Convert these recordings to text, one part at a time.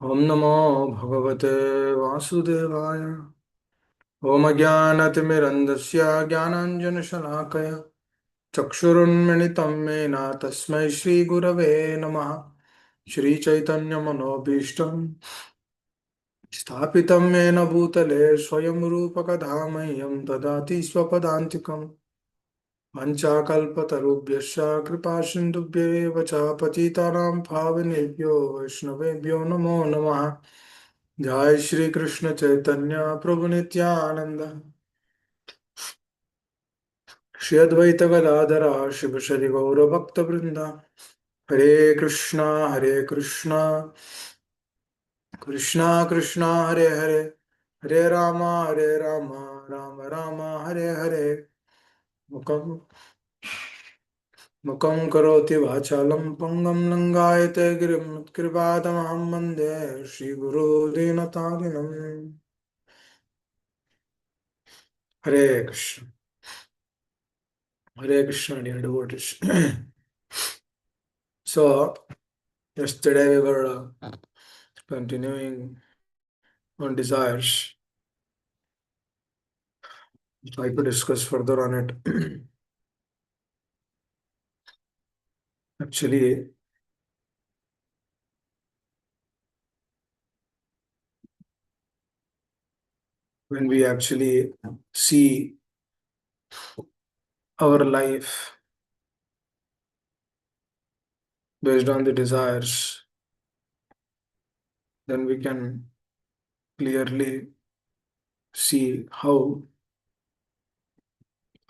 ॐ नमो भगवते वासुदेवाय। ॐ अज्ञानतिमिरन्धस्य ज्ञानाञ्जनशलाकया चक्षुरुन्मिलितं येन तस्मै श्रीगुरवे नमः। श्रीचैतन्यमनोभीष्टं स्थापितं येन भूतले स्वयं रूपकदा मह्यं ददाति स्वपदान्तिकम्। पञ्चाकल्पतरुभ्यश्च कृपासिन्धुभ्येव च पतितानां पावनेभ्यो वैष्णवेभ्यो नमो नमः। जय श्री कृष्ण चैतन्य प्रभु नित्यानंद श्री अद्वैत गदाधर शिव शरि गौर भक्त वृंदा। हरे कृष्णा कृष्णा कृष्णा हरे हरे, हरे राम राम राम हरे हरे। मुखम मुखं करोति वाचालं पंगं लंगायते गिरिं कृपातमहं वन्दे श्रीगुरो दीनतारिणम्। हरे Krishna dear devotees. So yesterday we were continuing on desires. Try to discuss further on it. Actually, when we actually see our life based on the desires, then we can clearly see how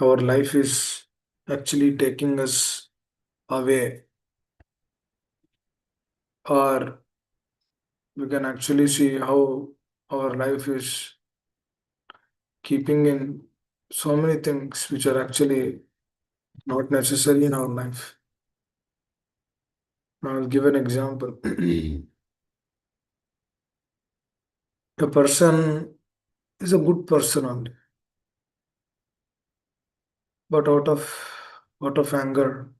our life is actually taking us away, or we can actually see how our life is keeping in so many things which are actually not necessary in our life. I'll give an example. A person is a good person only, but out of anger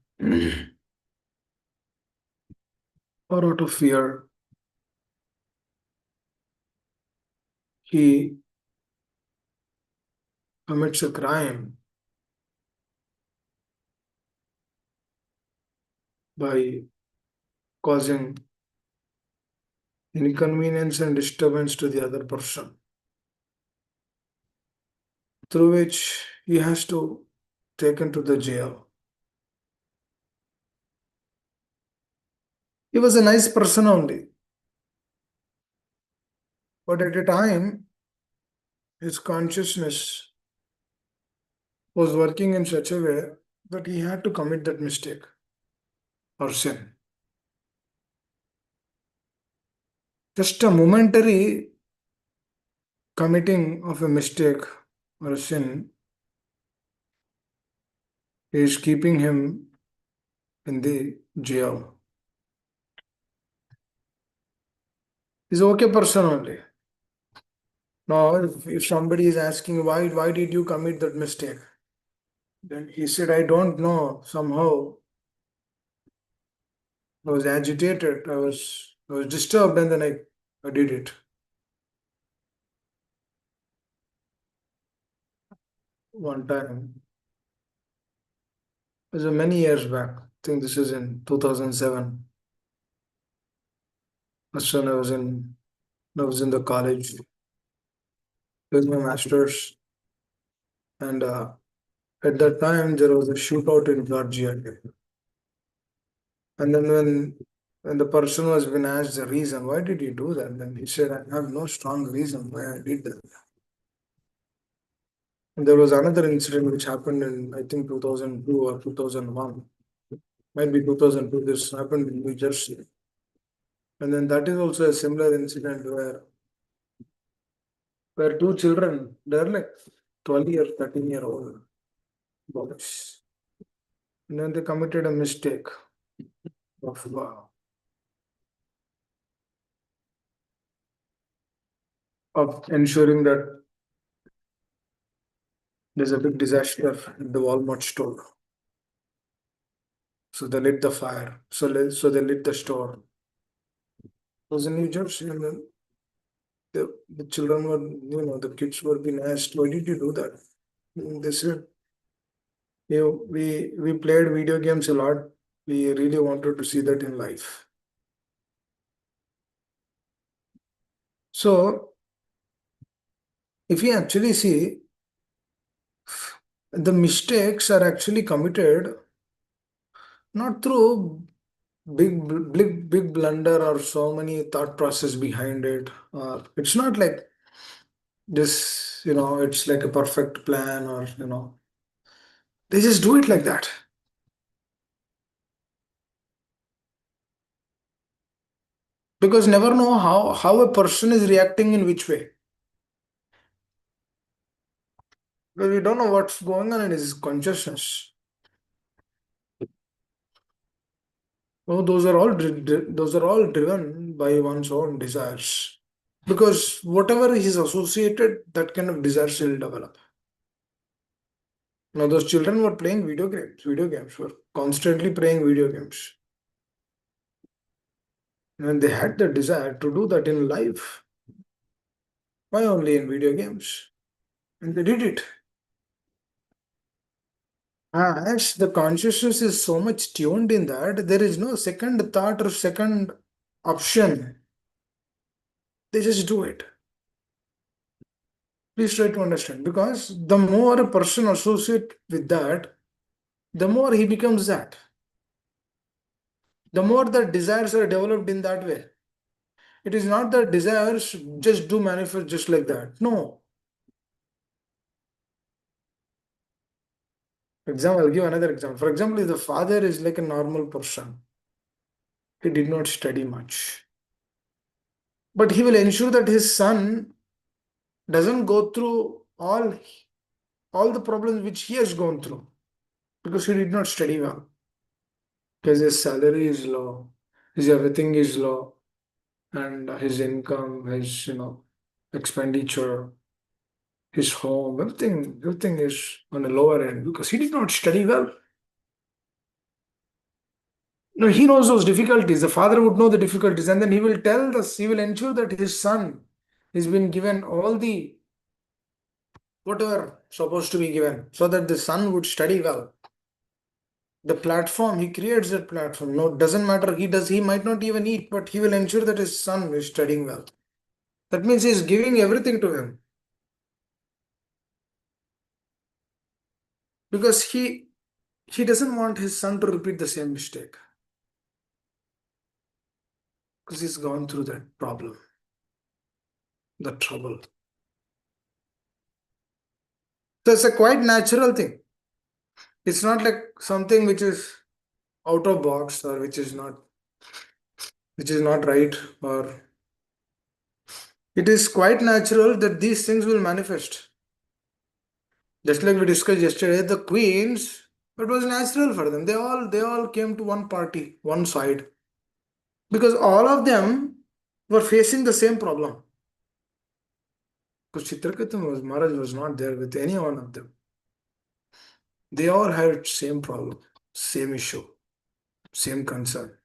or out of fear, he commits a crime by causing inconvenience and disturbance to the other person, through which he has to taken to the jail. He was a nice person only, but at a time his consciousness was working in such a way that he had to commit that mistake or sin. Just a momentary committing of a mistake or a sin is keeping him in the jail. He's an okay person only. Now, if somebody is asking why did you commit that mistake, then he said, I don't know. Somehow I was agitated. I was disturbed, and then I did it. One time, it was many years back. I think this is in 2007. That's when I was in the college with my masters, and at that time there was a shootout in Georgia. And then when the person was been asked the reason, why did you do that? Then he said, I have no strong reason why I did that. And there was another incident which happened in I think 2002 or 2001. Might be 2002. This happened in New Jersey. And then that is also a similar incident where two children, they're like 12 year, 13-year-old boys. And then they committed a mistake of ensuring that there's a big disaster at the Walmart store. So they lit the fire. So they lit the store. was in New Jersey, and then the children were, the kids were being asked, "Why did you do that?" And they said, we played video games a lot. We really wanted to see that in life." So, if you actually see, the mistakes are actually committed not through big blunder or so many thought process behind it. It's not like this, it's like a perfect plan, or they just do it like that. Because never know how a person is reacting in which way. Because we don't know what's going on in his consciousness. Oh, those are all driven by one's own desires. Because whatever is associated, that kind of desires will develop. Now, those children were playing video games, were constantly playing video games. And they had the desire to do that in life. Why only in video games? And they did it. As the consciousness is so much tuned in that, there is no second thought or second option. They just do it. Please try to understand. Because the more a person associates with that, the more he becomes that. The more the desires are developed in that way. It is not that desires just do manifest just like that. No. Example, I'll give another example. For example, if the father is like a normal person, he did not study much. But he will ensure that his son doesn't go through all the problems which he has gone through because he did not study well. Because his salary is low, his everything is low, and his income, his expenditure, his home, everything is on a lower end because he did not study well. No, he knows those difficulties. The father would know the difficulties, and then he will tell us, he will ensure that his son has been given all the whatever supposed to be given so that the son would study well. The platform, he creates that platform. No, doesn't matter. He might not even eat, but he will ensure that his son is studying well. That means he's giving everything to him. Because he doesn't want his son to repeat the same mistake. Because he's gone through that problem, the trouble. So it's a quite natural thing. It's not like something which is out of box or which is not right, or it is quite natural that these things will manifest. Just like we discussed yesterday, the queens, it was natural for them. They all came to one party, one side. Because all of them were facing the same problem. Because Chitraketu Maharaj was not there with any one of them. They all had same problem, same issue, same concern.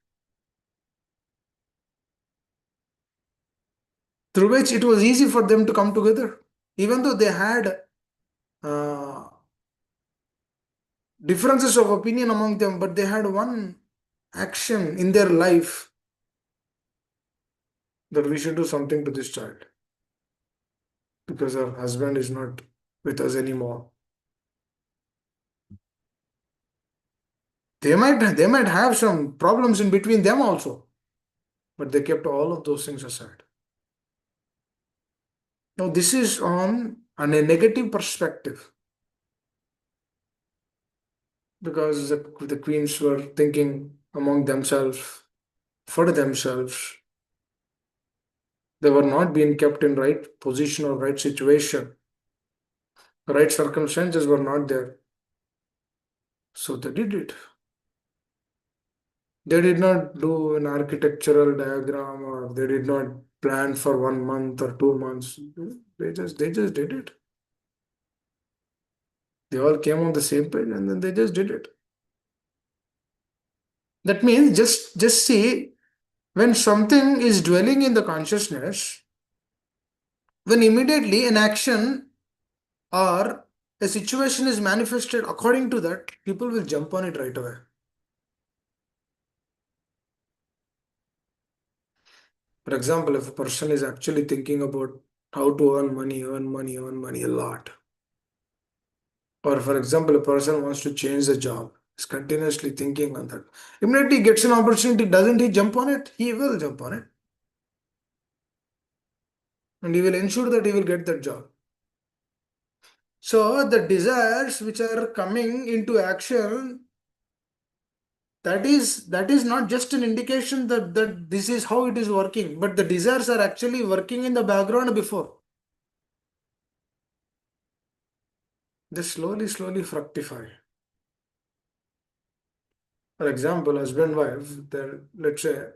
Through which it was easy for them to come together. Even though they had uh, differences of opinion among them, but they had one action in their life that we should do something to this child because our husband is not with us anymore. They might have some problems in between them also, but they kept all of those things aside. Now this is on a negative perspective because the queens were thinking among themselves, for themselves. They were not being kept in right position or right situation. The right circumstances were not there. So they did it. They did not do an architectural diagram or they did not plan for 1 month or 2 months. They just did it. They all came on the same page and then they just did it. That means just see When something is dwelling in the consciousness, when immediately an action or a situation is manifested according to that, people will jump on it right away. For example, if a person is actually thinking about how to earn money, earn money, earn money a lot, or for example, a person wants to change the job, is continuously thinking on that. Immediately he gets an opportunity, doesn't he jump on it? He will jump on it. And he will ensure that he will get that job. So the desires which are coming into action, that is not just an indication that this is how it is working, but the desires are actually working in the background before. They slowly fructify. For example, husband wife, they're, let's say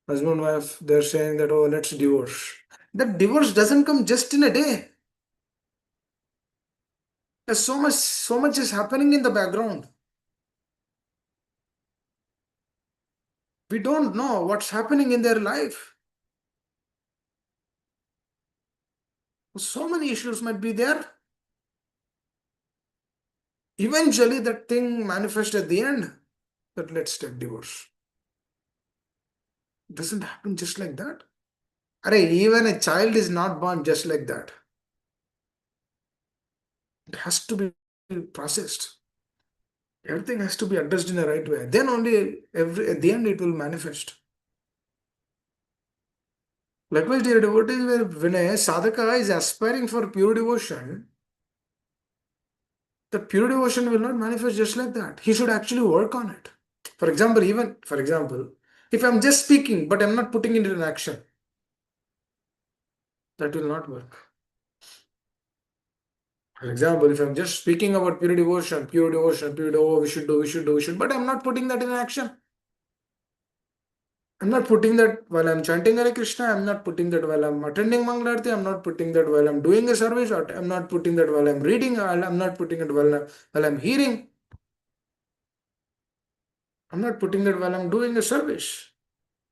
husband wife, they're saying that, oh, let's divorce. That divorce doesn't come just in a day. There's so much is happening in the background. We don't know what's happening in their life. So many issues might be there. Eventually, that thing manifests at the end that let's take divorce. It doesn't happen just like that. Even a child is not born just like that. It has to be processed. Everything has to be addressed in the right way. Then only at the end it will manifest. Likewise, dear devotees, when a sadhaka is aspiring for pure devotion, the pure devotion will not manifest just like that. He should actually work on it. For example, if I'm just speaking but I'm not putting it in action, that will not work. For example, if I'm just speaking about pure devotion, oh, we should, but I'm not putting that in action. I'm not putting that while I'm chanting Hare Krishna, I'm not putting that while I'm attending Mangalarti, I'm not putting that while I'm doing a service, or I'm not putting that while I'm reading, I'm not putting it while I'm hearing, I'm not putting that while I'm doing a service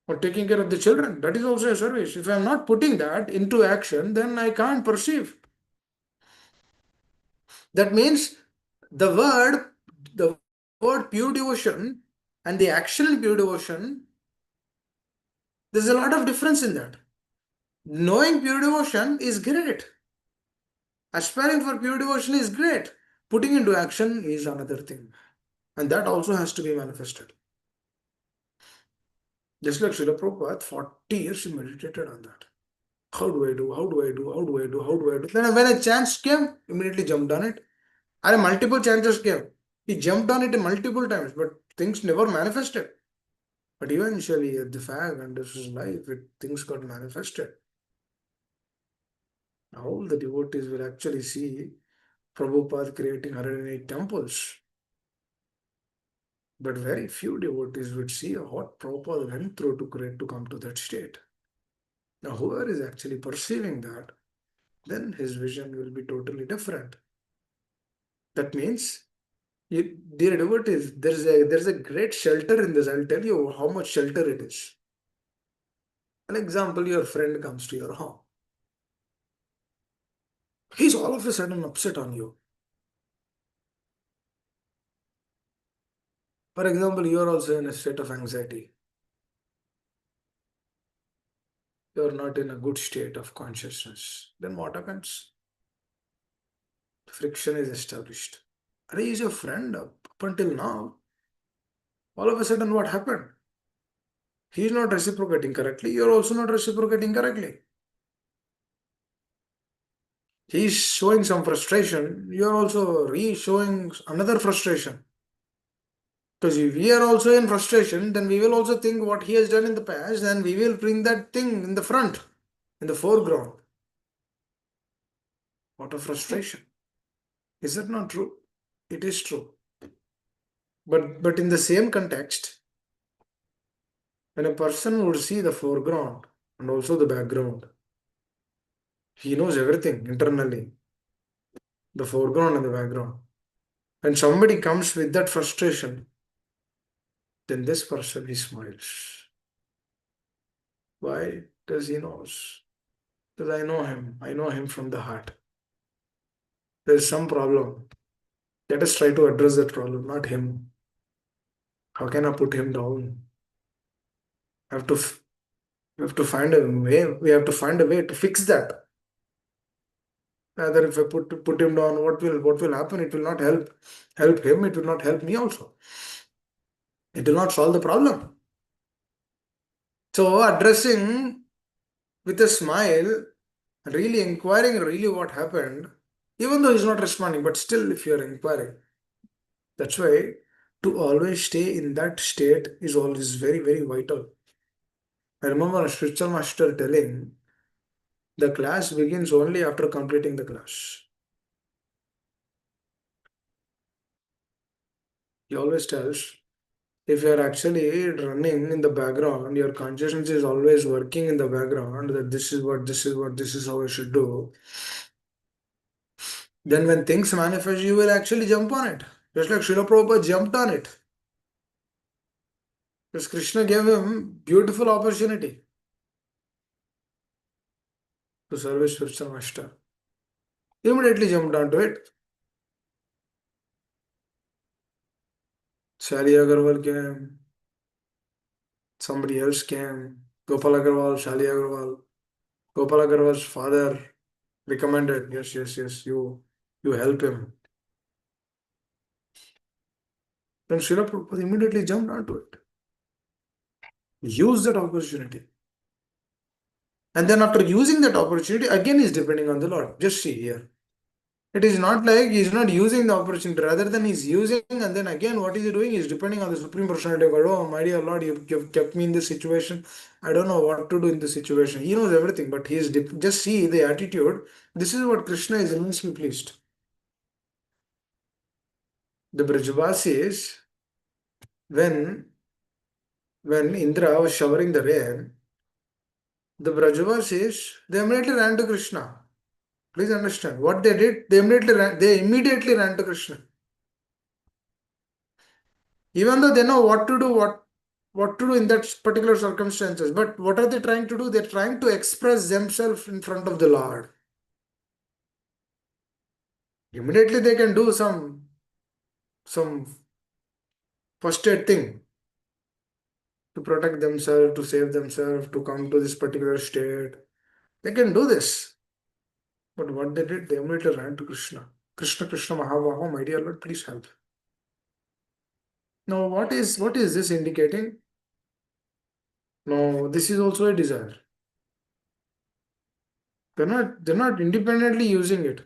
or taking care of the children. That is also a service. If I'm not putting that into action, then I can't perceive. That means the word, the word pure devotion and the action in pure devotion, there's a lot of difference in that. Knowing pure devotion is great. Aspiring for pure devotion is great. Putting into action is another thing. And that also has to be manifested. Just like Srila Prabhupada, 40 years he meditated on that. How do I do? How do I do? How do I do? How do I do? Then when a chance came, immediately jumped on it. And multiple chances came. He jumped on it multiple times, but things never manifested. But eventually, at the fag and this is life, things got manifested. All the devotees will actually see Prabhupada creating 108 temples. But very few devotees would see what Prabhupada went through to come to that state. Now, whoever is actually perceiving that, then his vision will be totally different. That means, dear devotees, there's a great shelter in this. I'll tell you how much shelter it is. An example, your friend comes to your home. He's all of a sudden upset on you. For example, you're also in a state of anxiety. You're not in a good state of consciousness. Then what happens? Friction is established. He's your friend up until now. All of a sudden, what happened? He's not reciprocating correctly. You're also not reciprocating correctly. He's showing some frustration. You're also showing another frustration. Because if we are also in frustration, then we will also think what he has done in the past, and we will bring that thing in the front, in the foreground. What a frustration. Is that not true? It is true. But in the same context, when a person would see the foreground and also the background, he knows everything internally, the foreground and the background. When somebody comes with that frustration, then this person, he smiles. Why? Because he knows. Because I know him. I know him from the heart. There's some problem. Let us try to address that problem, not him. How can I put him down? I have to. We have to find a way. We have to find a way to fix that. Rather, if I put him down, what will happen? It will not help him. It will not help me also. It will not solve the problem. So addressing with a smile, really inquiring really what happened, even though he's not responding, but still if you're inquiring, that's why to always stay in that state is always very, very vital. I remember a spiritual master telling the class begins only after completing the class. He always tells if you're actually running in the background, your consciousness is always working in the background that this is how I should do. Then when things manifest, you will actually jump on it. Just like Srila Prabhupada jumped on it. Because Krishna gave him beautiful opportunity to serve his spiritual master. He immediately jumped onto it. Shali Agarwal came, somebody else came. Gopal Agarwal, Shali Agarwal. Gopal Agarwal's father recommended, yes, yes, yes, you help him. Then Srila Prabhupada immediately jumped onto it. Use that opportunity. And then after using that opportunity, again he's depending on the Lord. Just see here. It is not like he's not using the opportunity, rather than he's using, and then again, what is he doing? He's depending on the Supreme Personality of God. Oh, my dear Lord, you've kept me in this situation. I don't know what to do in this situation. He knows everything, but just see the attitude. This is what Krishna is immensely pleased. The Brajavasis, when Indra was showering the rain, the Brajavasis, they immediately ran to Krishna. Please understand what they did. They immediately ran to Krishna. Even though they know what to do in that particular circumstances, but what are they trying to do? They're trying to express themselves in front of the Lord. Immediately they can do some first aid thing to protect themselves, to save themselves, to come to this particular state. They can do this. But what they did, they immediately ran to Krishna. Krishna, Krishna, Mahavaho, my dear Lord, please help. Now, what is this indicating? No, this is also a desire. They're not independently using it.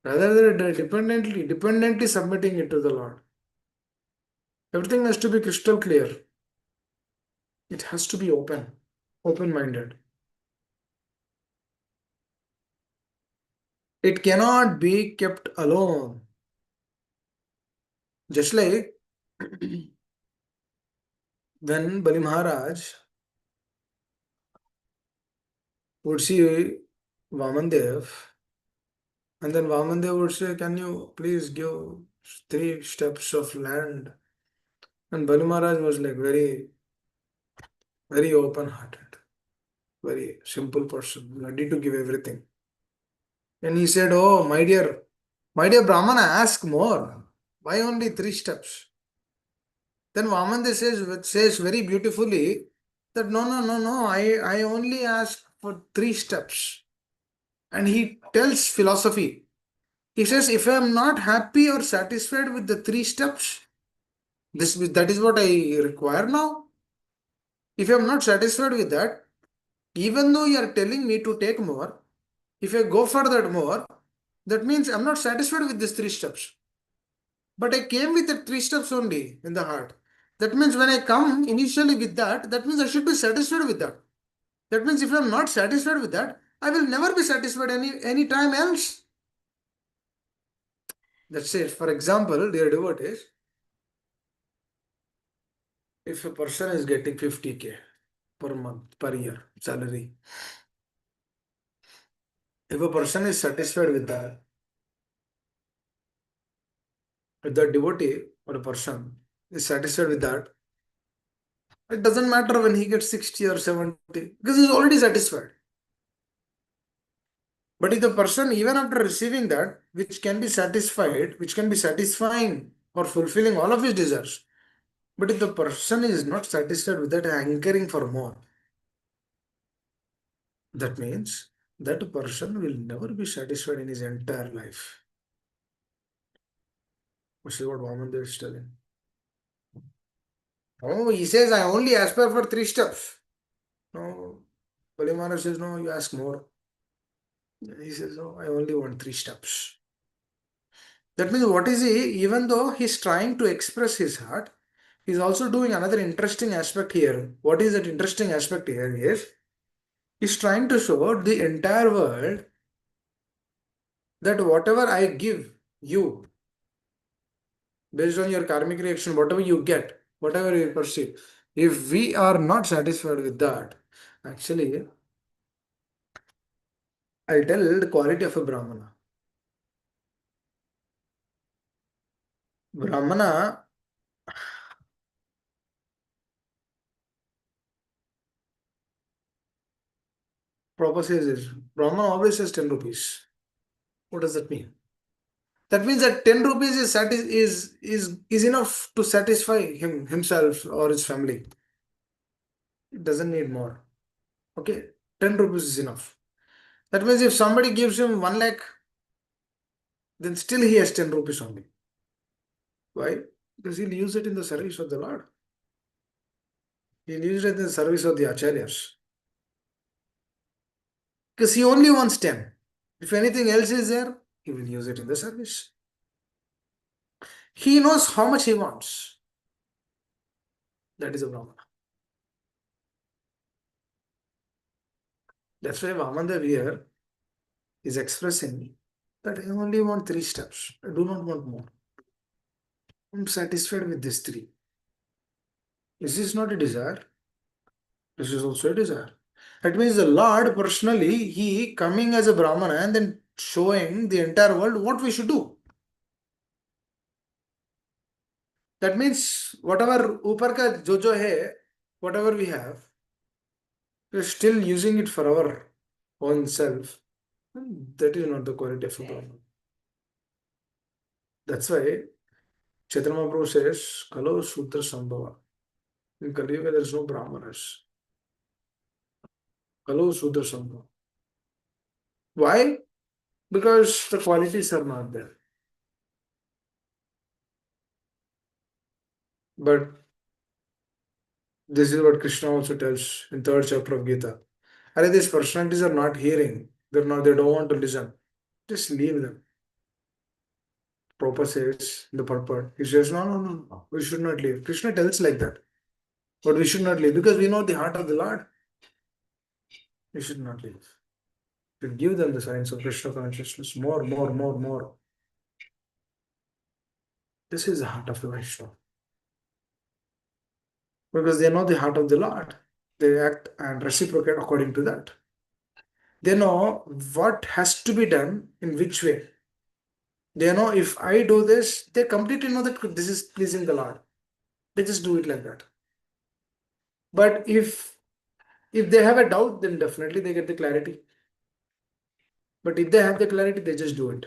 Rather, they're dependently submitting it to the Lord. Everything has to be crystal clear. It has to be open-minded. It cannot be kept alone. Just like when Bali Maharaj would see Vamandev, and then Vamandev would say, "Can you please give 3 steps of land?" And Bali Maharaj was like very, very open-hearted, very simple person, ready to give everything. And he said, "Oh, my dear Brahmana, ask more. Why only 3 steps?" Then Vamanda says very beautifully that no, no, no, no, I only ask for 3 steps. And he tells philosophy. He says, if I am not happy or satisfied with the 3 steps, that is what I require now. If I am not satisfied with that, even though you are telling me to take more, if I go for that more, that means I'm not satisfied with these 3 steps. But I came with the 3 steps only in the heart. That means when I come initially with that, that means I should be satisfied with that. That means if I'm not satisfied with that, I will never be satisfied any time else. That's it. For example, dear devotees, if a person is getting 50K per month, per year salary, if a person is satisfied with that, if the devotee or a person is satisfied with that, It doesn't matter when he gets 60 or 70 because he's already satisfied. But if the person, even after receiving that, which can be satisfied, which can be satisfying or fulfilling all of his desires, but if the person is not satisfied with that, hankering for more, that means that person will never be satisfied in his entire life. Which is what Vamandev is telling. Oh, he says, I only aspire for 3 steps. No, Balimana says, no, you ask more. He says, oh, I only want 3 steps. That means what is he? Even though he's trying to express his heart, he's also doing another interesting aspect here. What is that interesting aspect here is he's trying to show the entire world that whatever I give you, based on your karmic reaction, whatever you get, whatever you perceive, if we are not satisfied with that, actually, I'll tell the quality of a Brahmana. Brahmana proposes is Brahmana always says 10 rupees. What does that mean? That means that 10 rupees is enough to satisfy himself or his family. It doesn't need more. Okay, 10 rupees is enough. That means if somebody gives him 1 lakh, then still he has 10 rupees only. Why? Because he'll use it in the service of the Lord. He'll use it in the service of the acharyas. Because he only wants 10. If anything else is there, he will use it in the service. He knows how much he wants. That is a Brahmana. That's why Vamandev here is expressing that I only want 3 steps. I do not want more. I'm satisfied with these 3. This is not a desire. This is also a desire. That means the Lord personally, he coming as a Brahmana and then showing the entire world what we should do. That means whatever upar ka jo hai, whatever we have, we're still using it for our own self. That is not the quality of a Brahman. That's why Chaitanya Mahaprabhu says, Kalo Sutra Sambhava. In Kali Yuga, there is no Brahmanas. Kalo Sutra Sambhava. Why? Because the qualities are not there. But this is what Krishna also tells in 3rd chapter of Gita. Are these personalities are not hearing. They don't want to listen. Just leave them. Prabhupada says in the purport. He says, no. We should not leave. Krishna tells like that. But we should not leave because we know the heart of the Lord. We should not leave. We should give them the signs of Krishna consciousness. More. This is the heart of the Vaishnava. Because they know the heart of the Lord. They act and reciprocate according to that. They know what has to be done in which way. They know if I do this, they completely know that this is pleasing the Lord. They just do it like that. But if they have a doubt, then definitely they get the clarity. But if they have the clarity, they just do it.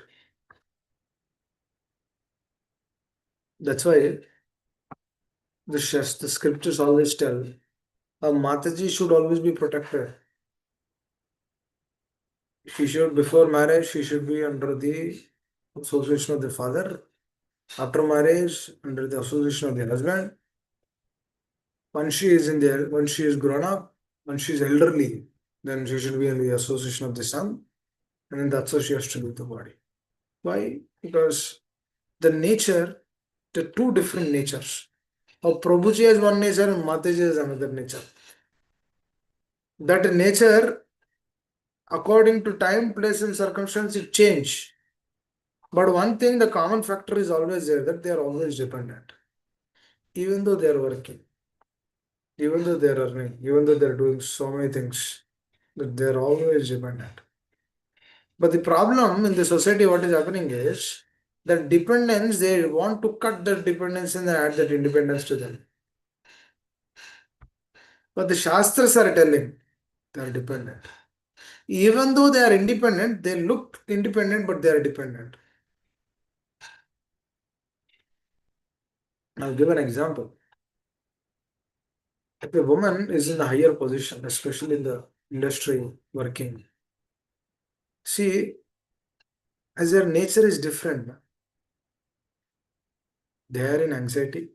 That's why the scriptures always tell a Mataji should always be protected. She should, before marriage, she should be under the association of the father. After marriage, under the association of the husband. Once she is grown up, once she is elderly, then she should be in the association of the son. And then that's how she has to leave the body. Why? Because the nature, the 2 different natures. Of Prabhuji has one nature and Mataji has another nature. That nature, according to time, place, and circumstance, it change. But one thing, the common factor is always there, that they are always dependent. Even though they are working, even though they are earning, even though they are doing so many things, but they are always dependent. But the problem in the society, what is happening is that dependence, they want to cut the dependence and add that independence to them. But the Shastras are telling they are dependent. Even though they are independent, they look independent, but they are dependent. I'll give an example. If a woman is in a higher position, especially in the industry working, see, as their nature is different, they are in anxiety.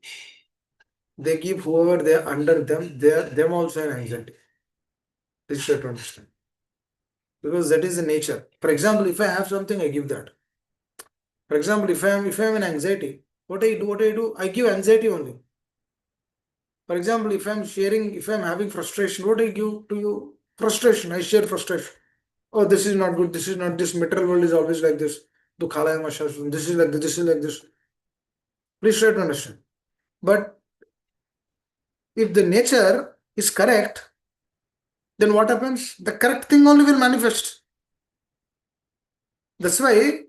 They give whoever they are under them, they are them also in anxiety. This is to understand. Because that is the nature. For example, if I have something, I give that. For example, if I am in anxiety, what I do? I give anxiety only. For example, if I'm having frustration, what I give to you? Frustration. I share frustration. Oh, this is not good. This is not this. Material world is always like this. Dukhala hai mashashun. This is like this. This is like this. Please try to understand. But if the nature is correct, then what happens? The correct thing only will manifest. That's why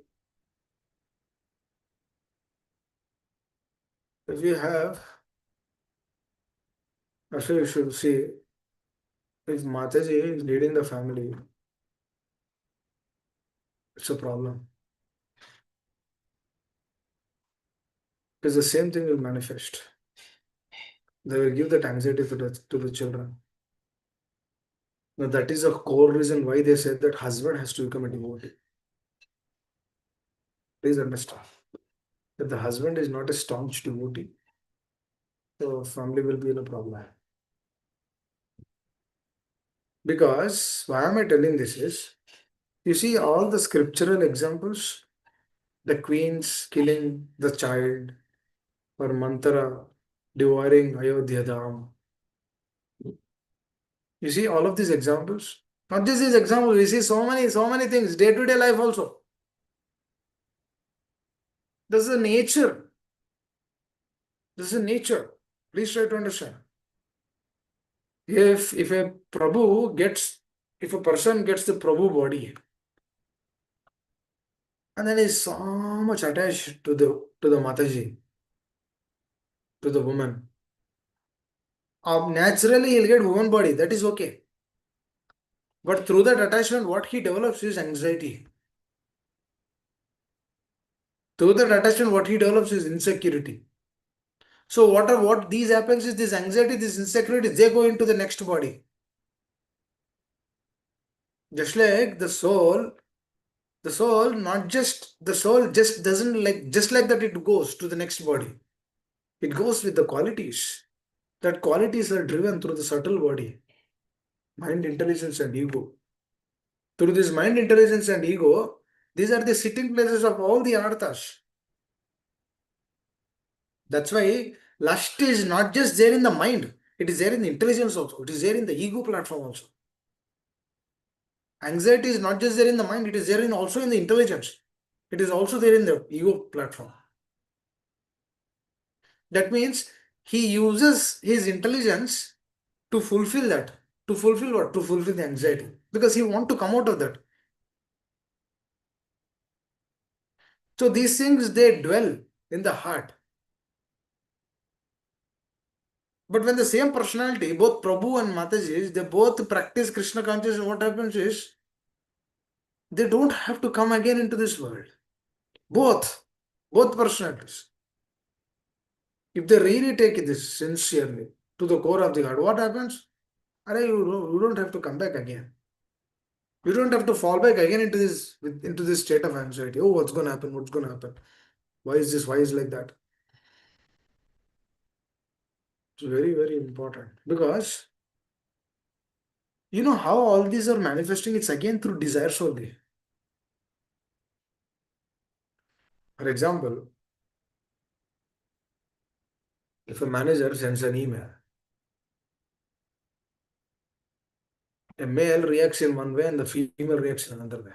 if you have, actually you should see, if Mataji is leading the family, it's a problem. Because the same thing will manifest. They will give that anxiety to the children. Now that is a core reason why they said that husband has to become a devotee. Please understand. If the husband is not a staunch devotee, the family will be in a problem. Because why am I telling this is, you see all the scriptural examples, the queens killing the child, or Mantra devouring Ayodhya Dham. You see all of these examples. Not just these examples, we see so many things, day-to-day life also. This is the nature. This is nature. Please try to understand. If a Prabhu gets, if a person gets the Prabhu body, and then is so much attached to the Mataji, to the woman, naturally he'll get woman body. That is okay. But through that attachment, what he develops is anxiety. Through that attachment, what he develops is insecurity. So what these happens is this anxiety, this insecurity, they go into the next body. Just like the soul just doesn't like, just like that it goes to the next body. It goes with the qualities. That qualities are driven through the subtle body, mind, intelligence, and ego. Through this mind, intelligence, and ego, these are the sitting places of all the anarthas. That's why lust is not just there in the mind, it is there in the intelligence also, it is there in the ego platform also. Anxiety is not just there in the mind, it is there in also in the intelligence. It is also there in the ego platform. That means he uses his intelligence to fulfill that. To fulfill what? To fulfill the anxiety. Because he want to come out of that. So these things, they dwell in the heart. But when the same personality, both Prabhu and Mataji, they both practice Krishna consciousness, what happens is, they don't have to come again into this world. Both personalities. If they really take this sincerely to the core of the heart, what happens? You don't have to come back again. You don't have to fall back again into this state of anxiety. Oh, what's going to happen? What's going to happen? Why is this? Why is like that? It's very, very important because you know how all these are manifesting. It's again through desires only. For example, if a manager sends an email, a male reacts in one way and the female reacts in another way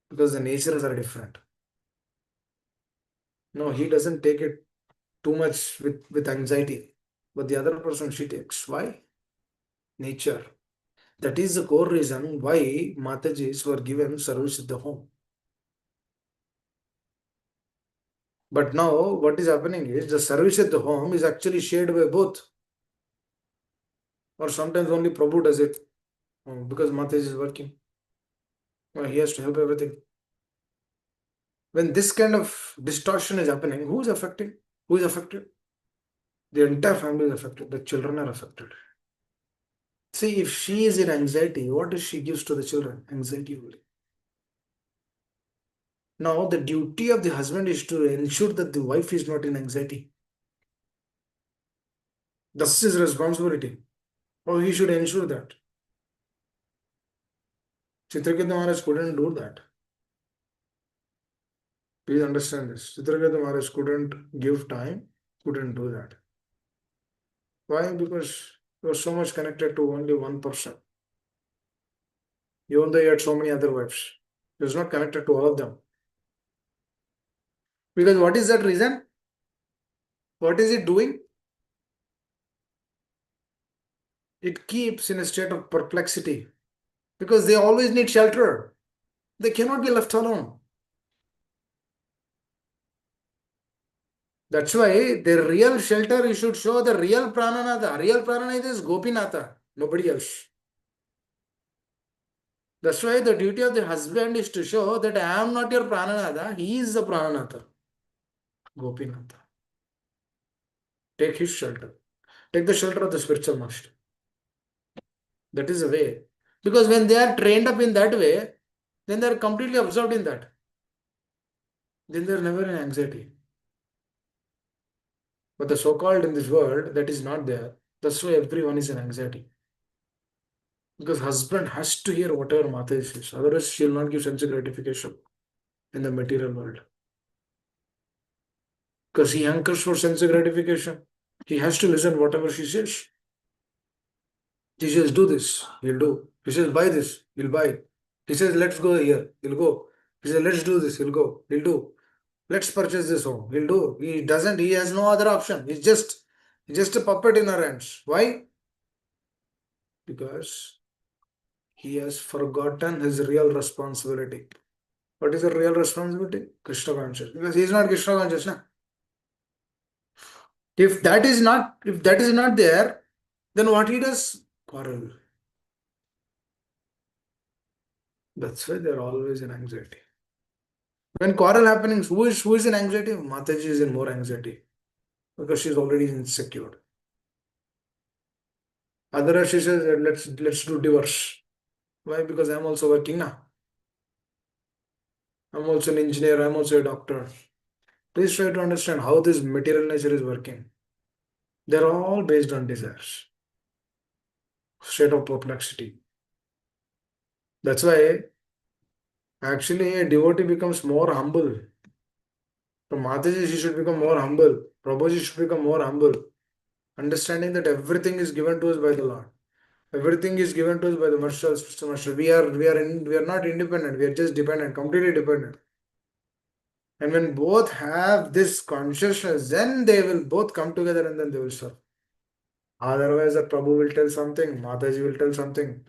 because the natures are different. No, he doesn't take it too much with anxiety, but the other person she takes. Why? Nature. That is the core reason why Matajis were given service at the home. But now what is happening is the service at the home is actually shared by both. Or sometimes only Prabhu does it because Mataji is working. He has to help everything. When this kind of distortion is happening, who is affected? Who is affected? The entire family is affected. The children are affected. See, if she is in anxiety, what does she gives to the children? Anxiety only. Now, the duty of the husband is to ensure that the wife is not in anxiety. That's his responsibility. Or he should ensure that. Chitraketu Maharaj couldn't do that. Please understand this. Chitraketu Maharaj couldn't give time, couldn't do that. Why? Because he was so much connected to only one person. Even though he had so many other wives, he was not connected to all of them. Because what is that reason? What is it doing? It keeps in a state of perplexity because they always need shelter. They cannot be left alone. That's why the real shelter you should show the real Prananatha. Real Prananatha is Gopinatha, nobody else. That's why the duty of the husband is to show that I am not your Prananatha, he is the Prananatha, Gopinatha. Take his shelter. Take the shelter of the spiritual master. That is the way. Because when they are trained up in that way, then they are completely absorbed in that. Then they are never in anxiety. But the so-called in this world, that is not there. That's why everyone is in anxiety. Because husband has to hear whatever Mata says. Otherwise, she will not give sense gratification in the material world. Because he hankers for sense gratification. He has to listen whatever she says. He says, do this, he'll do. He says, buy this, he'll buy. He says, let's go here, he'll go. He says, let's do this, he'll go, he'll do. Let's purchase this home, he'll do. He doesn't, he has no other option. He's just a puppet in her hands. Why? Because he has forgotten his real responsibility. What is the real responsibility? Krishna conscious. Because he is not Krishna conscious. Na? If that is not there, then what he does? Quarrel. That's why they're always in anxiety. When quarrel happening, who is in anxiety? Mataji is in more anxiety because she's already insecure. Otherwise, she says, let's do divorce. Why? Because I'm also working now. I'm also an engineer. I'm also a doctor. Please try to understand how this material nature is working. They're all based on desires, state of perplexity. That's why actually a devotee becomes more humble. From Mataji, she should become more humble. Prabhuji should become more humble. Understanding that everything is given to us by the Lord. Everything is given to us by the Master, Spiritual Master. We are not independent. We are just dependent, completely dependent. And when both have this consciousness, then they will both come together and then they will serve. Otherwise, the Prabhu will tell something, Mataji will tell something.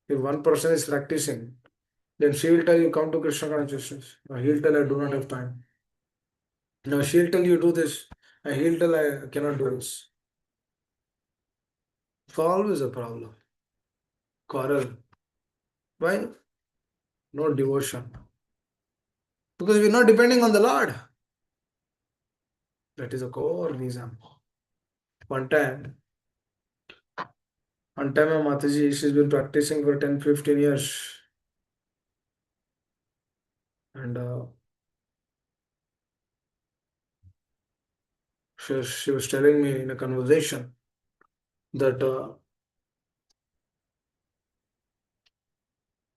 If one person is practicing, then she will tell you, come to Krishna consciousness. Or he'll tell, I do not have time. Now she'll tell you, do this. And he'll tell, I cannot do this. It's always a problem. Quarrel. Why? No devotion. Because we're not depending on the Lord. That is a core reason. One time, my Mataji, she's been practicing for 10, 15 years. And she was telling me in a conversation that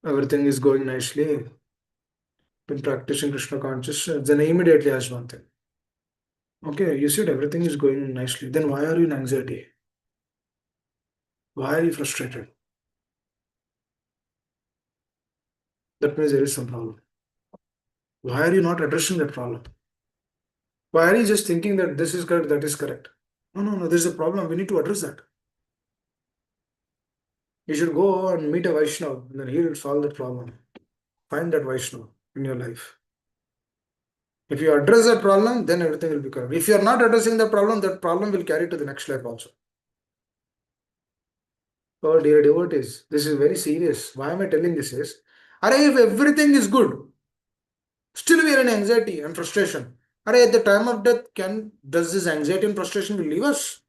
everything is going nicely. Been practicing Krishna consciousness. Then I immediately asked one thing. Okay, you said everything is going nicely. Then why are you in anxiety? Why are you frustrated? That means there is some problem. Why are you not addressing that problem? Why are you just thinking that this is correct, that is correct? No, there's a problem. We need to address that. You should go and meet a Vaishnava and then he will solve that problem. Find that Vaishnava in your life. If you address that problem, then everything will be correct. If you are not addressing that problem will carry to the next life also. Oh, dear devotees, this is very serious. Why am I telling this is? Are if everything is good, still we are in anxiety and frustration. Are at the time of death, does this anxiety and frustration will leave us?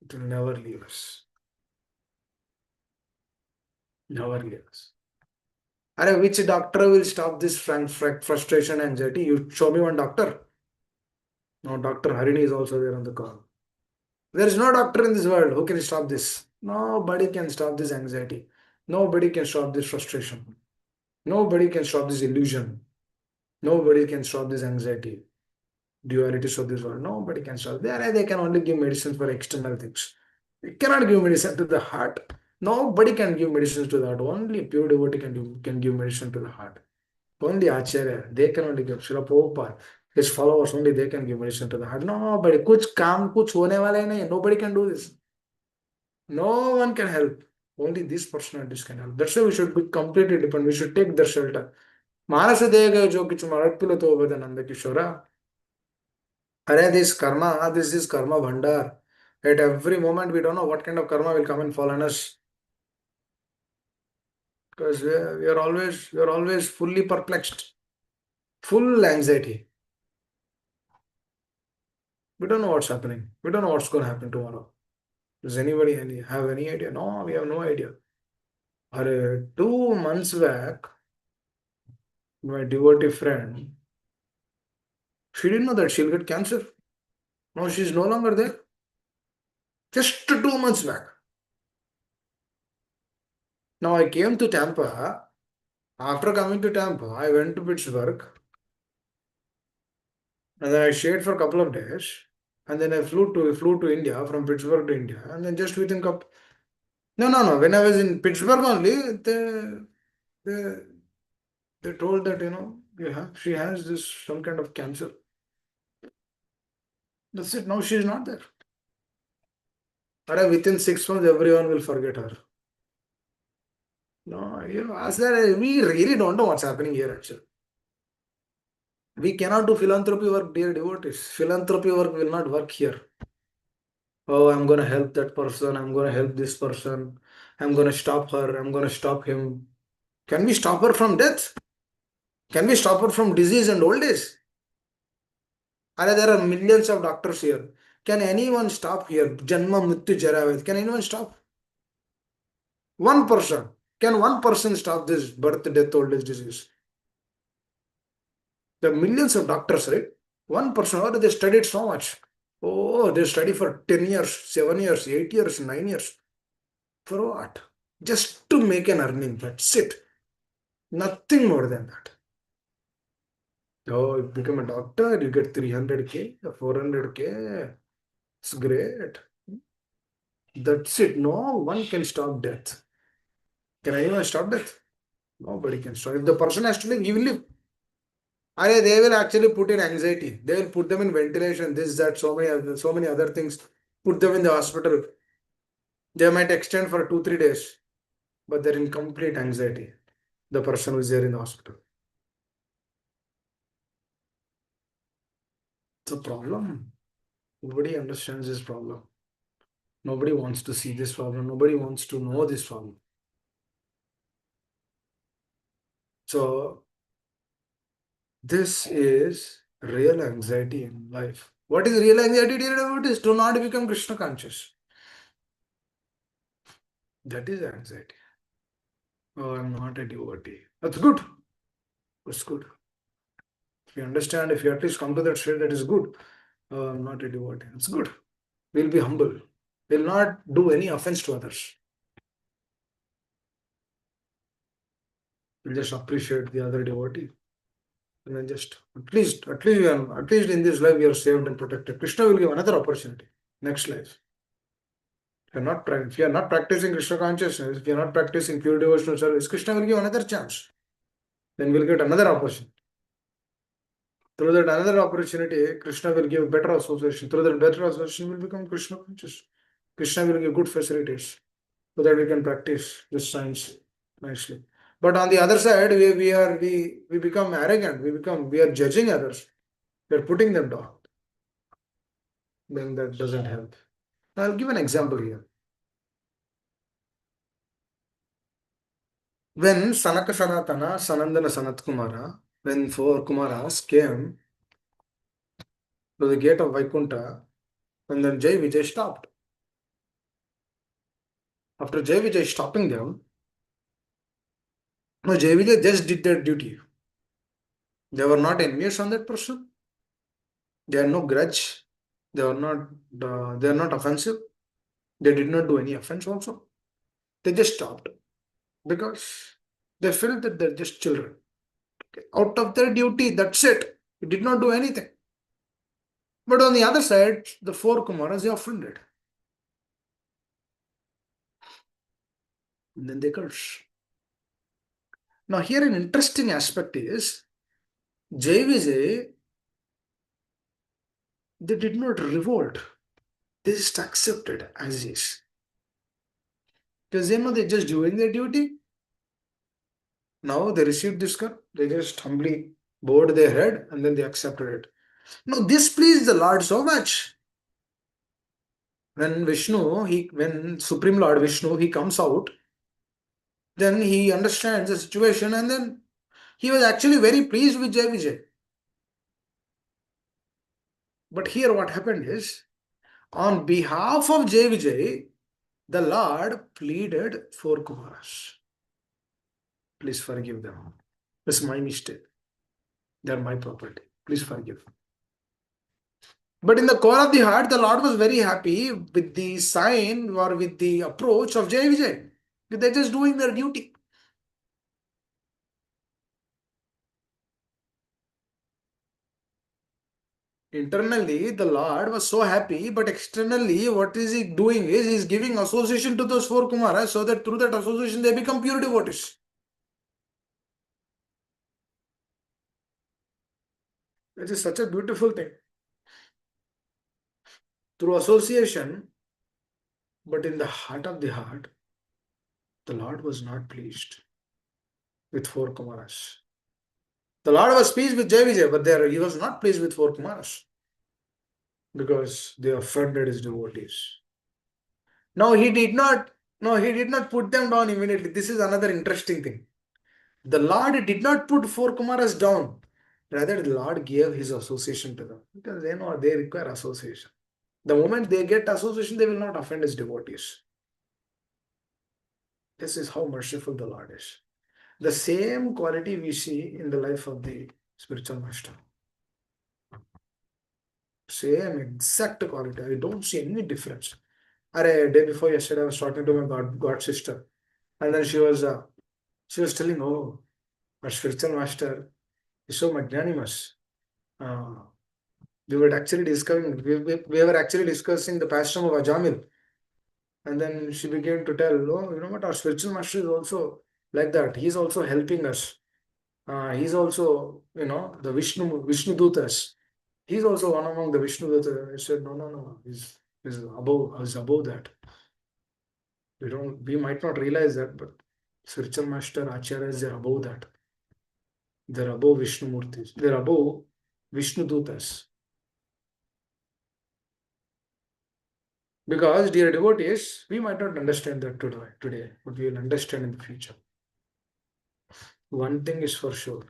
It will never leave us. Never leave us. Are which doctor will stop this frustration, anxiety? You show me one doctor. No, Dr. Harini is also there on the call. There is no doctor in this world who can stop this. Nobody can stop this anxiety. Nobody can stop this frustration. Nobody can stop this illusion. Nobody can stop this anxiety, dualities of this world. Nobody can stop. They can only give medicines for external things. They cannot give medicine to the heart. Nobody can give medicines to the heart. Only pure devotee can give medicine to the heart. Only Acharya, they can only give. Srila Prabhupada, his followers only they can give medicine to the heart. Nobody. कुछ काम कुछ होने वाला ही नहीं. Nobody can do this. No one can help. Only these personalities can help. That's why we should be completely dependent. We should take their shelter. मानस देगा जो किच मरपिलो तो नंद किशोरा. Arey, this is karma bhandar. At every moment, we don't know what kind of karma will come and fall on us. Because we are always fully perplexed, full anxiety. We don't know what's happening. We don't know what's going to happen tomorrow. Does anybody have any idea? No, we have no idea. 2 months back, my devotee friend, she didn't know that she'll get cancer. Now she's no longer there. Just 2 months back. Now I came to Tampa. After coming to Tampa, I went to Pittsburgh. And then I stayed for a couple of days. And then I flew to India, from Pittsburgh to India. And then just within no. When I was in Pittsburgh only, they, they told that, she has this some kind of cancer. That's it. Now she's not there. But within 6 months, everyone will forget her. No, as that we really don't know what's happening here actually. We cannot do philanthropy work, dear devotees. Philanthropy work will not work here. Oh, I'm going to help that person. I'm going to help this person. I'm going to stop her. I'm going to stop him. Can we stop her from death? Can we stop her from disease and old age? There are millions of doctors here. Can anyone stop here? Janma Mrityu Jara. Can anyone stop? One person. Can one person stop this birth, death, old age disease? There are millions of doctors, right? One person. Oh, they studied so much. Oh, they study for 10 years, 7 years, 8 years, 9 years. For what? Just to make an earning. That's it. Nothing more than that. Oh, you become a doctor, you get 300K, 400K. It's great. That's it. No one can stop death. Can anyone stop death? Nobody can stop. If the person has to live, he will live. They will actually put in anxiety. They will put them in ventilation, this, that, so many other things. Put them in the hospital. They might extend for 2-3 days, but they're in complete anxiety. The person who is there in the hospital. It's a problem. Nobody understands this problem. Nobody wants to see this problem. Nobody wants to know this problem. So, this is real anxiety in life. What is real anxiety, dear devotees? To not become Krishna conscious. That is anxiety. Oh, I'm not a devotee. That's good. That's good. If you understand, if you at least come to that state, that is good. Oh, I'm not a devotee. That's good. We'll be humble. We'll not do any offense to others. We'll just appreciate the other devotee. And then just at least in this life we are saved and protected. Krishna will give another opportunity. Next life. If you are not practicing Krishna consciousness, if you are not practicing pure devotional service, Krishna will give another chance. Then we'll get another opportunity. Through that another opportunity, Krishna will give better association. Through that better association, will become Krishna conscious. Krishna will give good facilities so that we can practice this science nicely. But on the other side, we become arrogant. We are judging others. We are putting them down. Then that doesn't help. I'll give an example here. When Sanaka Sanatana, Sanandana Sanat Kumara, when four Kumaras came to the gate of Vaikunta, and then Jai Vijay stopped. After Jai Vijay stopping them, no, Jai Vijay just did their duty. They were not envious on that person. They had no grudge. They were not. They are not offensive. They did not do any offense. Also, they just stopped because they felt that they're just children. Okay. Out of their duty, that's it. He did not do anything. But on the other side, the four Kumaras they offended. And then they curse. Now, here an interesting aspect is JVJ, they did not revolt. They just accepted as is. Because they know they're just doing their duty. Now they received this car, they just humbly bowed their head and then they accepted it. Now, this pleased the Lord so much. When Supreme Lord Vishnu, he comes out, then he understands the situation and then he was actually very pleased with Jai Vijay. But here what happened is, on behalf of Jai Vijay, the Lord pleaded for Kumaras. Please forgive them. It's my mistake. They're my property. Please forgive. But in the core of the heart, the Lord was very happy with the sign or with the approach of Jai Vijay. They're just doing their duty. Internally, the Lord was so happy, but externally, what is he doing is he's giving association to those four Kumaras so that through that association they become pure devotees. Which is such a beautiful thing. Through association, but in the heart, the Lord was not pleased with four Kumaras. The Lord was pleased with Jai Vijay, but there he was not pleased with four Kumaras because they offended his devotees. No, he did not. No, he did not put them down immediately. This is another interesting thing. The Lord did not put four Kumaras down. Rather, the Lord gave his association to them because they know they require association. The moment they get association, they will not offend his devotees. This is how merciful the Lord is. The same quality we see in the life of the spiritual master. Same exact quality. I don't see any difference. Day before yesterday, I was talking to my god sister, and then she was telling, "Oh, our spiritual master is so magnanimous." Uh, we were actually discussing the pastime of Ajamil, and then she began to tell, "Oh, you know what? Our spiritual master is also like that. He's also helping us. He's also, the Vishnu Dutas. He's also one among the Vishnu Dutas." I said, no. He's above that. We might not realize that, but spiritual master acharyas, they're above that. They're above Vishnu Murtis. They're above Vishnu Dutas. Because, dear devotees, we might not understand that today, but we will understand in the future. One thing is for sure.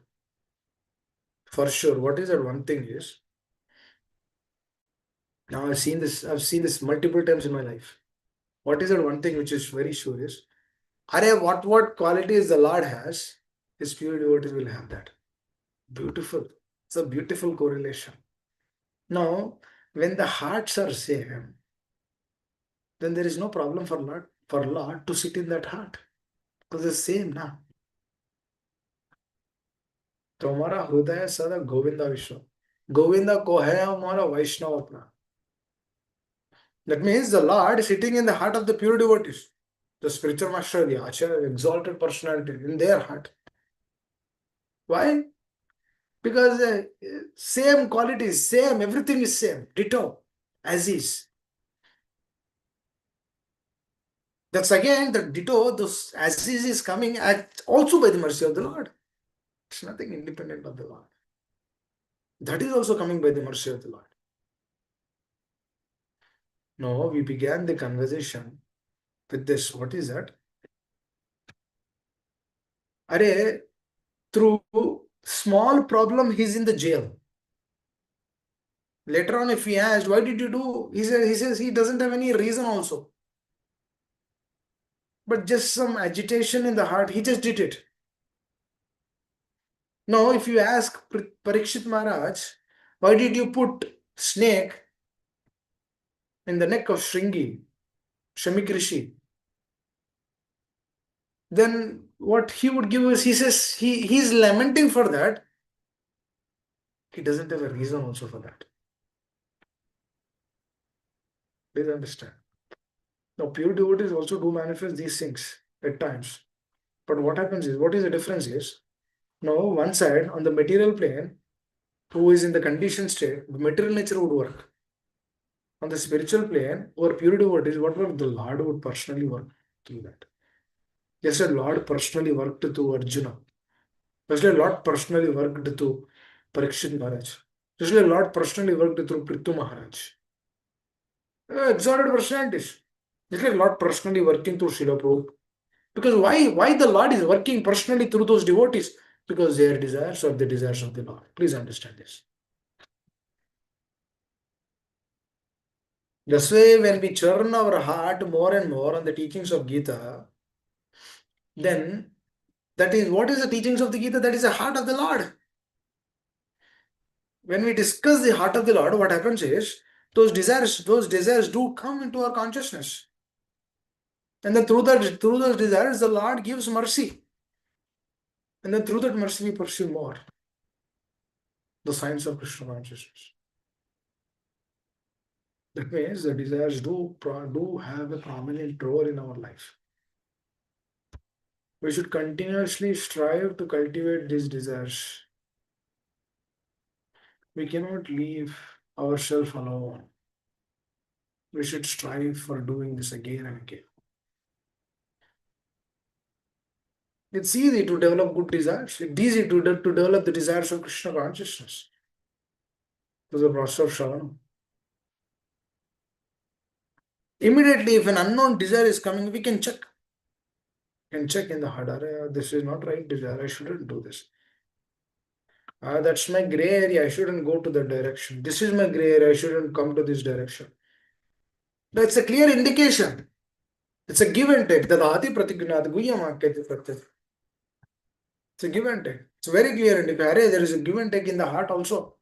For sure, what is that one thing is, now I've seen this multiple times in my life. What is that one thing which is very sure is, what qualities the Lord has, his pure devotees will have that. Beautiful. It's a beautiful correlation. Now, when the hearts are same, then there is no problem for Lord to sit in that heart. Because it's same now. तो हमारा हृदय सदा गोविंदा विष्णु गोविंदा को है हमारा वैष्णव अपना. That means the Lord is sitting in the heart of the pure devotees, the spiritual master, the acharya, the exalted personality in their heart. Why? Because same qualities, same, everything is same, ditto, as is. That's again the ditto, those as is coming also by the mercy of the Lord. It's nothing independent of the Lord. That is also coming by the mercy of the Lord. No, we began the conversation with this. What is that? Arey, through small problem, he's in the jail. Later on, if he asked, why did you do? He says he doesn't have any reason also. But just some agitation in the heart, he just did it. Now, if you ask Parikshit Maharaj, why did you put snake in the neck of Shamik Rishi? Then what he would give is, he says he's lamenting for that. He doesn't have a reason also for that. Please understand. Now, pure devotees also do manifest these things at times. But what happens is, what is the difference is, now one side on the material plane, who is in the conditioned state, the material nature would work. On the spiritual plane, or pure devotees, whatever the Lord would personally work through that. Yes, the Lord personally worked to Arjuna. Yes, the Lord personally worked to Parikshit Maharaj. Yes, the Lord personally worked through Prithu Maharaj. Exalted personalities. It's like Lord personally working through Srila Prabhupada. Because why the Lord is working personally through those devotees? Because their desires are the desires of the Lord. Please understand this. That's why when we churn our heart more and more on the teachings of Gita, then that is what is the teachings of the Gita? That is the heart of the Lord. When we discuss the heart of the Lord, what happens is those desires do come into our consciousness. And then through those desires, the Lord gives mercy. And then through that mercy, we pursue more the science of Krishna consciousness. That means the desires do have a prominent role in our life. We should continuously strive to cultivate these desires. We cannot leave ourselves alone. We should strive for doing this again and again. It's easy to develop good desires. It's easy to develop the desires of Krishna consciousness. To the process of Shravana. Immediately, if an unknown desire is coming, we can check. Can check in the heart. This is not right desire. I shouldn't do this. That's my gray area. I shouldn't go to that direction. This is my gray area. I shouldn't come to this direction. That's a clear indication. It's a give and take. Dadati pratignat guhyam pratyat. It's a give and take. It's very clear indication. There is a give and take in the heart also.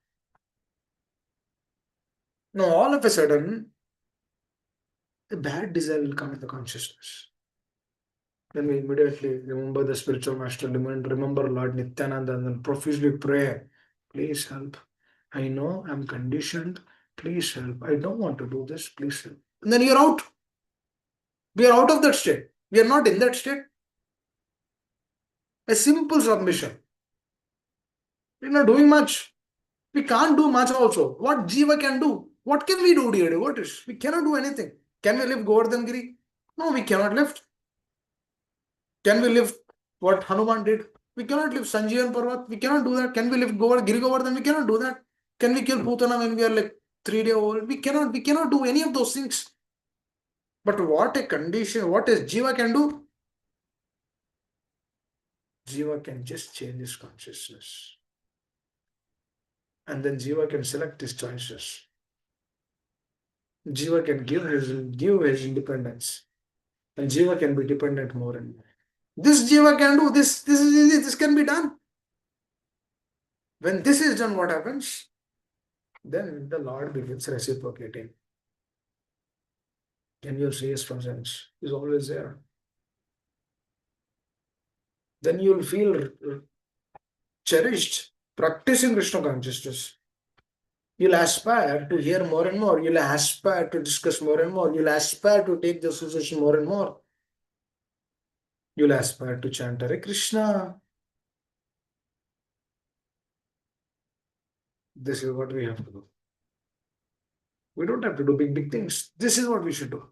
Now, all of a sudden, a bad desire will come in the consciousness. Then we immediately remember the spiritual master, remember Lord Nityananda, and then profusely pray, please help. I know I'm conditioned. Please help. I don't want to do this. Please help. And then you're out. We are out of that state. We are not in that state. A simple submission. We're not doing much. We can't do much also. What Jiva can do? What can we do, dear devotees? We cannot do anything. Can we lift Govardhan Giri? No, we cannot lift. Can we lift what Hanuman did? We cannot lift Sanjeevan Parvat. We cannot do that. Can we lift Giri Govardhan? We cannot do that. Can we kill Putana when we are like 3 days old? We cannot do any of those things. But what a condition, what is Jiva can do? Jiva can just change his consciousness. And then Jiva can select his choices. Jiva can give his independence. And Jiva can be dependent more and more. This Jiva can do this. This is easy. This can be done. When this is done, what happens? Then the Lord begins reciprocating. And you'll see his presence is always there. Then you'll feel cherished, practicing Krishna consciousness. You'll aspire to hear more and more. You'll aspire to discuss more and more. You'll aspire to take the association more and more. You'll aspire to chant Hare Krishna. This is what we have to do. We don't have to do big things. This is what we should do.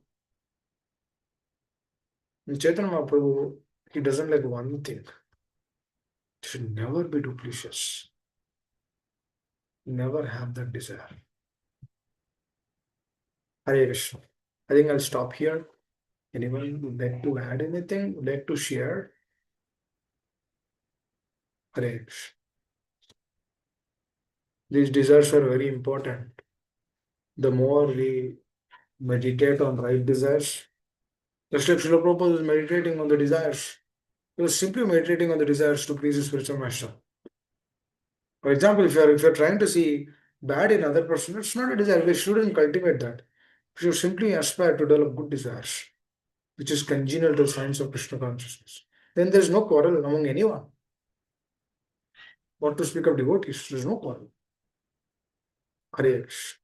In Chaitanya Mahaprabhu, he doesn't like one thing. It should never be duplicitous. Never have that desire. Hare Krishna. I think I'll stop here. Anyone would like to add anything? Would like to share? Hare Krishna. These desires are very important. The more we meditate on right desires, just like Srila Prabhupada is meditating on the desires, he was simply meditating on the desires to please his spiritual master. For example, if you're trying to see bad in other person, it's not a desire. We shouldn't cultivate that. We should simply aspire to develop good desires, which is congenial to the science of Krishna consciousness. Then there's no quarrel among anyone. What to speak of devotees? There's no quarrel. Hare Krishna.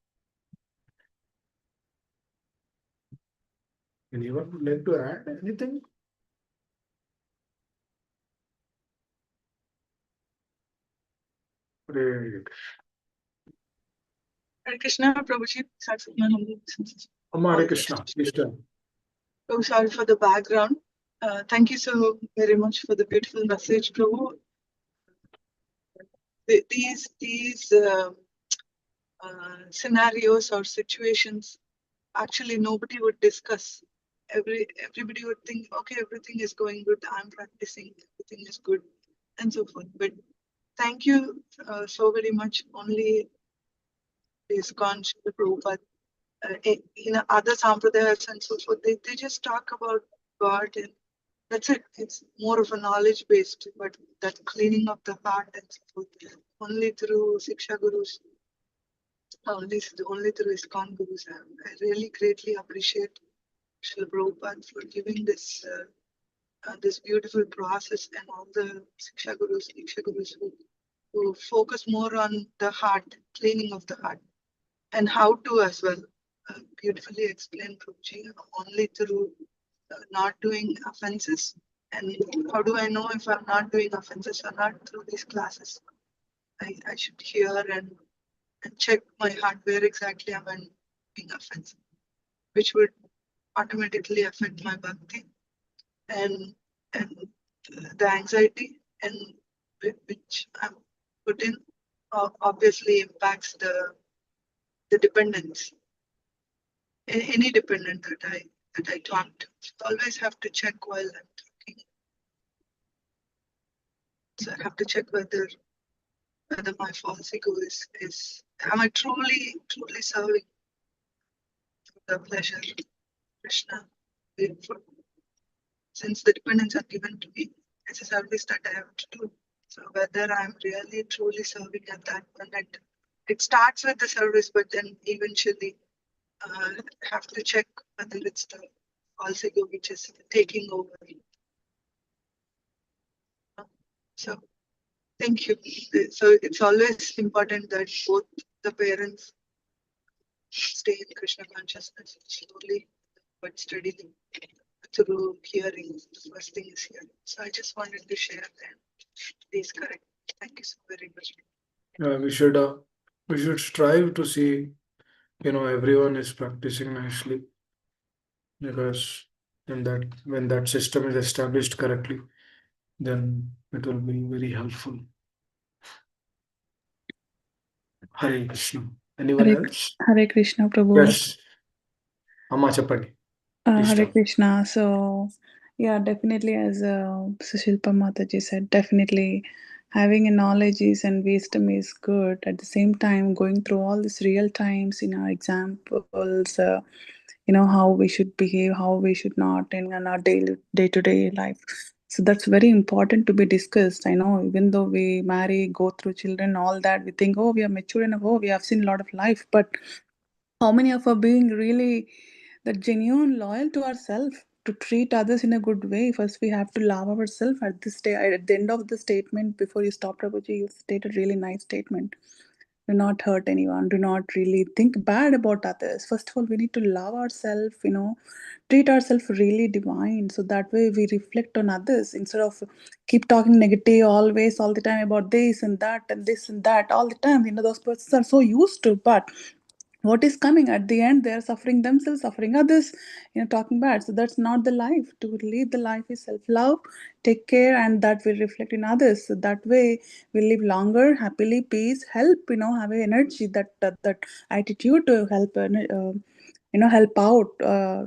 Anyone would like to add anything? Hare Hare Krishna, Prabhuji, starts with my humble obeisances. Amma Hare Krishna. Please tell. Oh, sorry for the background. Thank you so very much for the beautiful message, Prabhu. These scenarios or situations, actually nobody would discuss. Everybody would think, okay, everything is going good. I'm practicing, everything is good, and so forth. But thank you so very much. Only ISKCON Prabhupada, other sampradayas and so forth, they just talk about God, and that's it. It's more of a knowledge based, but that cleaning of the heart and so forth, only through Siksha Gurus, only through ISKCON Gurus. I really greatly appreciate Srila Prabhupada for giving this beautiful process, and all the Siksha Gurus who focus more on the heart, cleaning of the heart, and how to as well. Beautifully explained, Prabhuji, only through not doing offenses. And how do I know if I'm not doing offenses or not? Through these classes. I should hear and check my heart where exactly am I doing offense, which would automatically affect my bhakti and the anxiety and which I'm put in obviously impacts the dependence. Any dependent that I talk to, always have to check while I'm talking. So I have to check whether my false ego is am I truly serving the pleasure of Krishna? Since the dependents are given to me, it's a service that I have to do. So whether I'm really truly serving at that moment, it starts with the service, but then eventually have to check whether it's the false ego which is taking over. So thank you. So it's always important that both the parents stay in Krishna consciousness slowly but steadily through hearing. The first thing is hearing. So I just wanted to share that. Please correct. Thank you so very much. We should strive to see, everyone is practicing nicely, because when that system is established correctly, then it will be very helpful. Hare Krishna. Anyone else? Hare Krishna, Prabhu. Yes. Amma Chapati. Hare Krishna. So, yeah, definitely, as Sushilpa Mataji said, definitely having a knowledge is and wisdom is good. At the same time, going through all these real times in our examples, how we should behave, how we should not in our day-to-day life. So that's very important to be discussed. I know, even though we marry, go through children, all that, we think, oh, we are mature enough, oh, we have seen a lot of life, but how many of us being really that genuine loyal to ourselves to treat others in a good way? First, we have to love ourselves. At this day, at the end of the statement, before you stop, Prabhuji, you stated really nice statement. Do not hurt anyone. Do not really think bad about others. First of all, we need to love ourselves. Treat ourselves really divine. So that way, we reflect on others instead of keep talking negative always all the time about this and that and this and that all the time. Those persons are so used to, but what is coming at the end, they're suffering themselves, suffering others, talking bad. So that's not the life. To lead the life is self-love, take care, and that will reflect in others. So that way we live longer, happily, peace, help, have a energy, that attitude to help help out,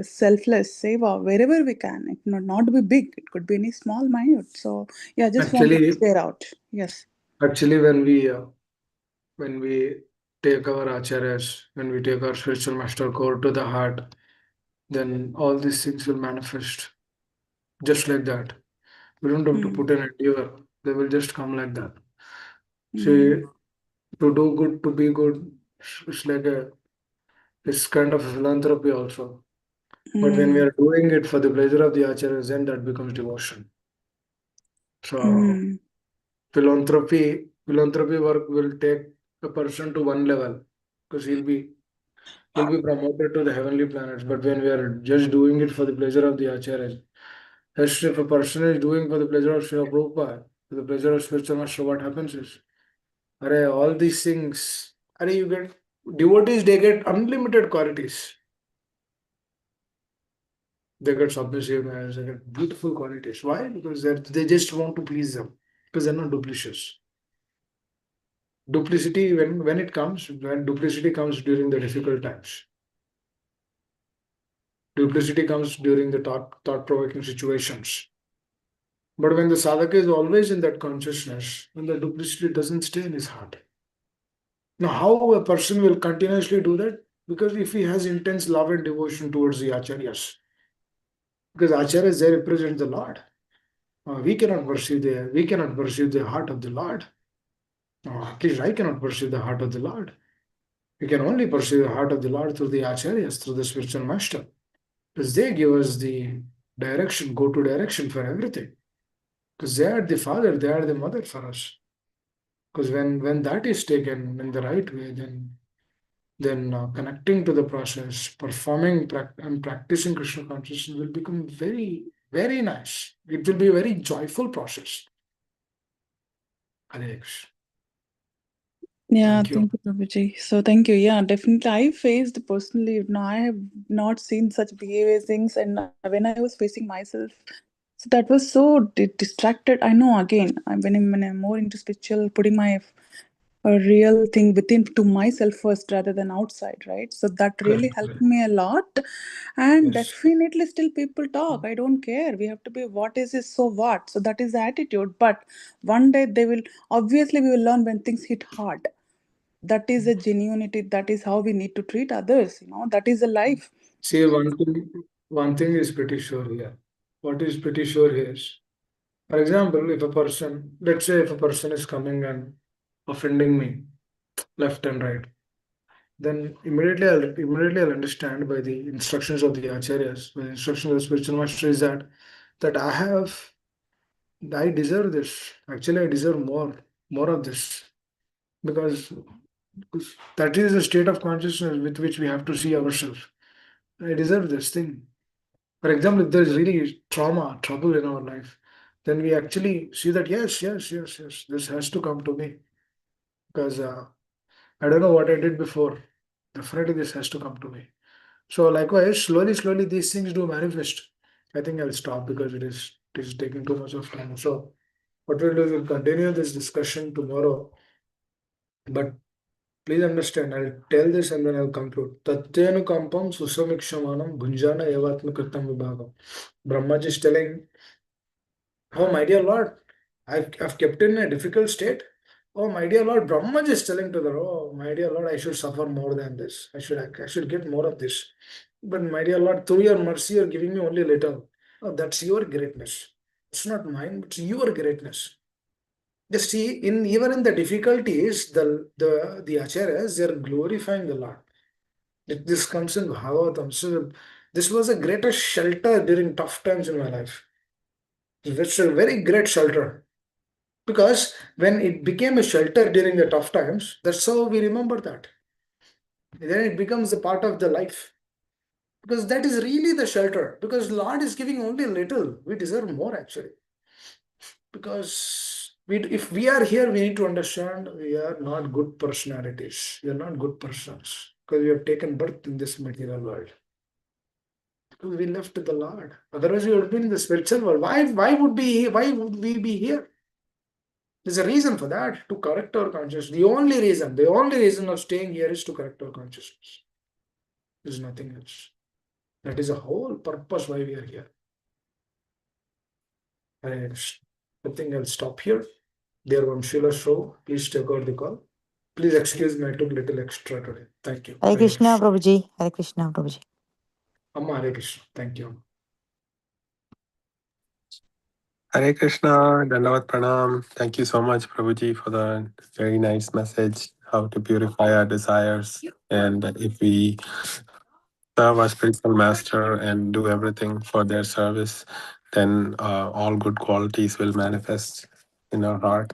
selfless, seva wherever we can. It not be big, it could be any small, minute. So yeah, just wanted to Actually, share out. Yes. actually, when we take our acharyas, when we take our spiritual master core to the heart, then all these things will manifest just like that. We don't have to Mm. put an endeavor; they will just come like that. Mm. See, to do good, to be good, it's like it's kind of a philanthropy also. But when we Mm. are doing it for the pleasure of the acharyas, then that becomes devotion. So Mm. philanthropy work will take a person to one level because he'll be promoted to the heavenly planets. But when we are just doing it for the pleasure of the acharyas, as if a person is doing for the pleasure of Srila Prabhupada, for the pleasure of spiritual master, what happens is, all these things, you get devotees, they get unlimited qualities. They get submissiveness, they get beautiful qualities. Why? Because they just want to please them. Because they're not duplicitous. Duplicity, when duplicity comes during the difficult times. Duplicity comes during the thought-provoking situations. But when the sadhaka is always in that consciousness, when the duplicity doesn't stay in his heart. Now, how a person will continuously do that? Because if he has intense love and devotion towards the acharyas, because acharyas, they represent the Lord. We cannot perceive the heart of the Lord. At least I cannot perceive the heart of the Lord. We can only perceive the heart of the Lord through the acharyas, through the spiritual master. Because they give us the direction, go to direction for everything. Because they are the father, they are the mother for us. Because when that is taken in the right way, then connecting to the process, and practicing Krishna consciousness will become very, very nice. It will be a very joyful process. Hare Krishna. Yeah, Thank you. thank you, Prabhuji. So thank you. Yeah, definitely. I faced personally, I have not seen such behavior things, and when I was facing myself, so that was so distracted. I know again, when I'm more into spiritual, putting my a real thing within to myself first rather than outside, right? So that really Correct, helped correct. me a lot. And Yes. definitely still people talk, I don't care, we have to be what is this, so what, so that is the attitude. But one day they will, obviously we will learn when things hit hard. That is a genuinity, that is how we need to treat others, that is a life. See, one thing is pretty sure here. What is pretty sure here is, for example, if a person, let's say if a person is coming and offending me left and right, then immediately I'll understand by the instructions of the acharyas, by the instructions of the spiritual master is that I deserve this. Actually, I deserve more of this because that is the state of consciousness with which we have to see ourselves. I deserve this thing. For example, if there's really trauma, trouble in our life, then we actually see that yes, this has to come to me because I don't know what I did before. Definitely, this has to come to me. So likewise, slowly, these things do manifest. I think I'll stop because it is taking too much of time. So what we'll do is we'll continue this discussion tomorrow. But please understand, I'll tell this and then I'll conclude. Tatyanukampam susamikshamanam bhunjana evatmakritam vibhagam. Brahmaji is telling, oh my dear Lord, I've kept in a difficult state. Oh my dear Lord, Brahmaji is telling to the Lord, oh my dear Lord, I should suffer more than this. I should get more of this. But my dear Lord, through your mercy, you're giving me only little. Oh, that's your greatness. It's not mine, it's your greatness. Just see, even in the difficulties, the acharyas, they're glorifying the Lord. This comes in Bhagavatam. So this was a greatest shelter during tough times in my life. It's a very great shelter. Because when it became a shelter during the tough times, that's how we remember that. Then it becomes a part of the life. Because that is really the shelter. Because Lord is giving only a little. We deserve more actually. Because if we are here, we need to understand we are not good personalities. We are not good persons. Because we have taken birth in this material world. Because we left the Lord. Otherwise, we would have been in the spiritual world. Why would we be here? There's a reason for that, to correct our consciousness. The only reason of staying here is to correct our consciousness. is nothing else. That is the whole purpose why we are here. I think I'll stop here. Dear Vamshila Show, please take out the call. Please excuse me, I took little extra today. Thank you. Hare Very Krishna, much. Prabhuji. Hare Krishna, Prabhuji. Amma Hare Krishna. Thank you. Hare Krishna, Dandavat Pranam. Thank you so much, Prabhuji, for the very nice message, how to purify our desires. And if we serve our spiritual master and do everything for their service, then all good qualities will manifest in our heart.